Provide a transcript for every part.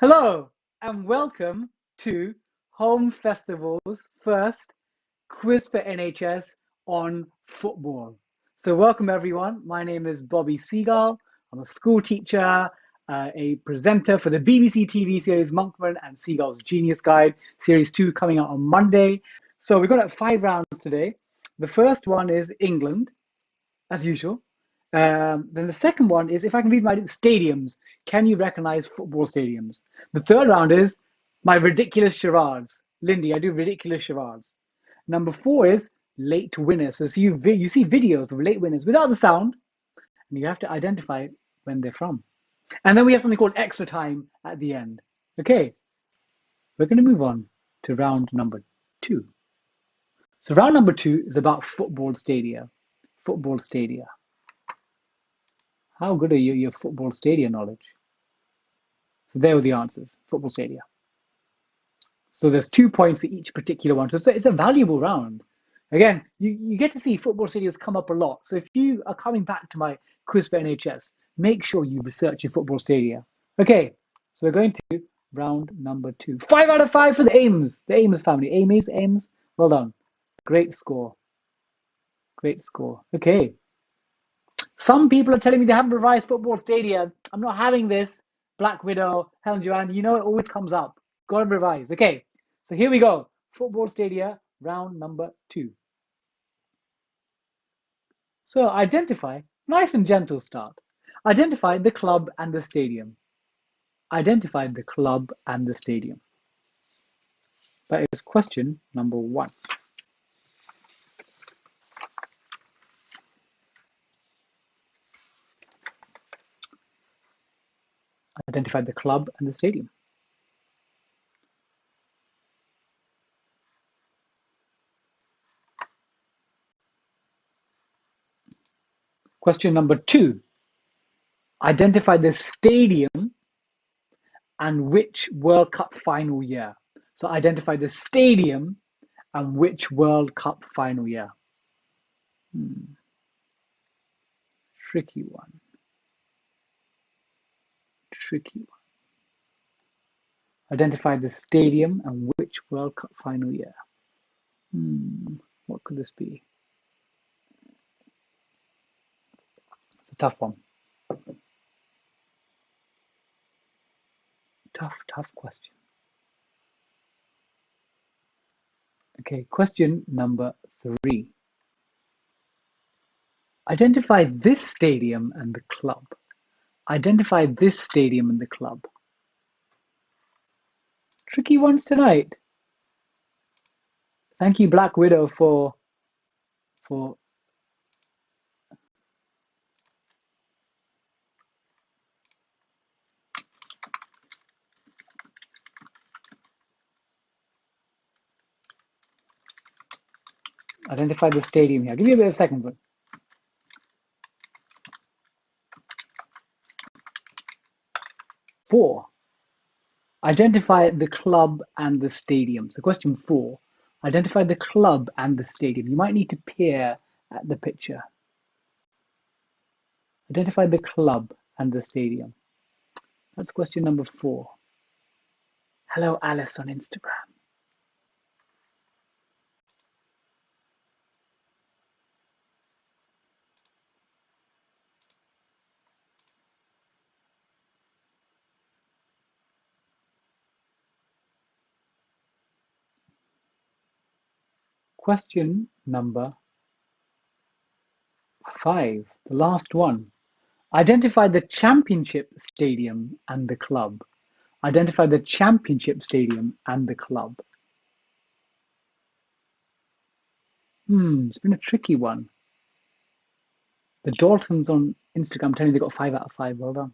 Hello and welcome to Home Festival's first quiz for NHS on football. So welcome everyone. My name is Bobby Seagull. I'm a school teacher, a presenter for the BBC TV series Monkman and Seagull's Genius Guide, Series 2 coming out on Monday. So we've got 5 rounds today. The first one is England, as usual. Then the second one is if I can read my stadiums, can you recognize football stadiums? The third round is my ridiculous charades. Lindy, I do ridiculous charades. Number 4 is late winners. So you see videos of late winners without the sound, and you have to identify when they're from. And then we have something called extra time at the end. Okay, we're going to move on to round number 2. So round number 2 is about football stadia. Football stadia. How good are your football stadia knowledge? So there were the answers. Football stadia. So there's 2 points for each particular one. So it's a valuable round. Again, you get to see football stadiums come up a lot. So if you are coming back to my quiz for NHS, make sure you research your football stadia. Okay, so we're going to round number 2. 5 out of 5 for the Ames. The Ames family. Ames. Well done. Great score. Great score. Okay. Some people are telling me they haven't revised football stadia. I'm not having this. Black Widow, Helen Joanne, you know it always comes up. Got to revise. Okay, so here we go. Football stadia, round number 2. So identify, nice and gentle start. Identify the club and the stadium. Identify the club and the stadium. That is question number 1. Identify the club and the stadium. Question number 2. Identify the stadium and which World Cup final year. So identify the stadium and which World Cup final year. Tricky one. Tricky one. Identify the stadium and which World Cup final year. What could this be? It's a tough one. Tough question. Okay, question number 3. Identify this stadium and the club. Identify this stadium and the club. Tricky ones tonight. Thank you, Black Widow, for identify the stadium here. I'll give you a bit of a second one. 4. Identify the club and the stadium. So question 4. Identify the club and the stadium. You might need to peer at the picture. Identify the club and the stadium. That's question number 4. Hello, Alice on Instagram. Question number 5, the last one. Identify the championship stadium and the club. Identify the championship stadium and the club. It's been a tricky one. The Daltons on Instagram telling me they got 5 out of 5. Well done.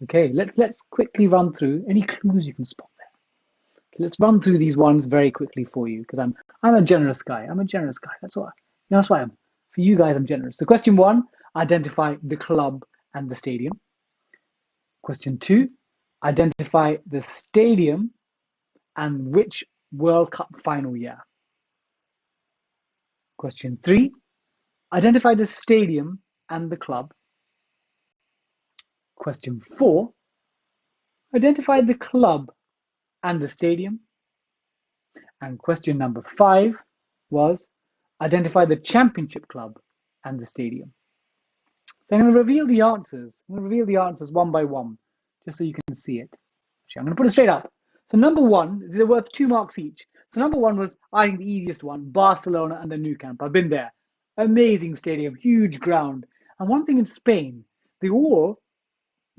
Okay, let's quickly run through any clues you can spot there. Okay, let's run through these ones very quickly for you because I'm a generous guy. I'm a generous guy. That's why I am. For you guys, I'm generous. So question 1, identify the club and the stadium. Question 2, identify the stadium and which World Cup final year. Question 3, identify the stadium and the club. Question 4, Identify the club and the stadium. And question number 5 was identify the championship club and the stadium. So I'm going to reveal the answers. I'm going to reveal the answers one by one, just so you can see it. Actually, I'm going to put it straight up. So number 1, they're worth 2 marks each. So number 1 was, I think, the easiest one, Barcelona and the Nou Camp. I've been there. Amazing stadium, huge ground. And one thing in Spain, they all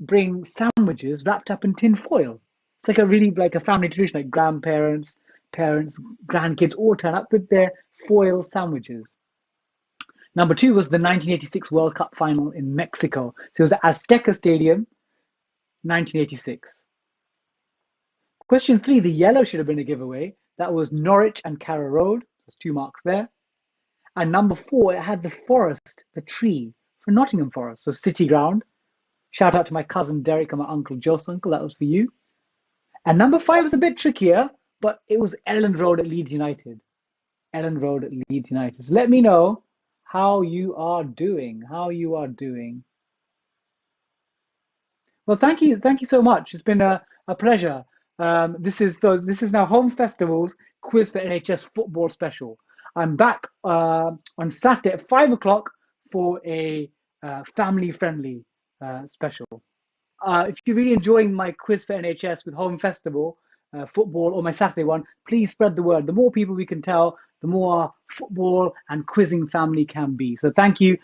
bring sandwiches wrapped up in tin foil. It's like a really like a family tradition, like grandparents, parents, grandkids all turn up with their foil sandwiches. Number 2 was the 1986 World Cup final in Mexico. So it was at Azteca Stadium, 1986. Question 3, the yellow should have been a giveaway. That was Norwich and Carrow Road. So there's 2 marks there. And number 4, it had the forest, the tree for Nottingham Forest. So City Ground. Shout out to my cousin Derek and my uncle Joe's uncle. That was for you. And number 5 was a bit trickier, but it was Elland Road at Leeds United. Elland Road at Leeds United. So let me know how you are doing. How you are doing. Well, thank you so much. It's been a pleasure. This is now Home Festival's Quiz for NHS Football Special. I'm back on Saturday at 5 o'clock for a family-friendly special. If you're really enjoying my Quiz for NHS with Home Festival football or my Saturday one, please spread the word. The more people we can tell, the more our football and quizzing family can be. So thank you.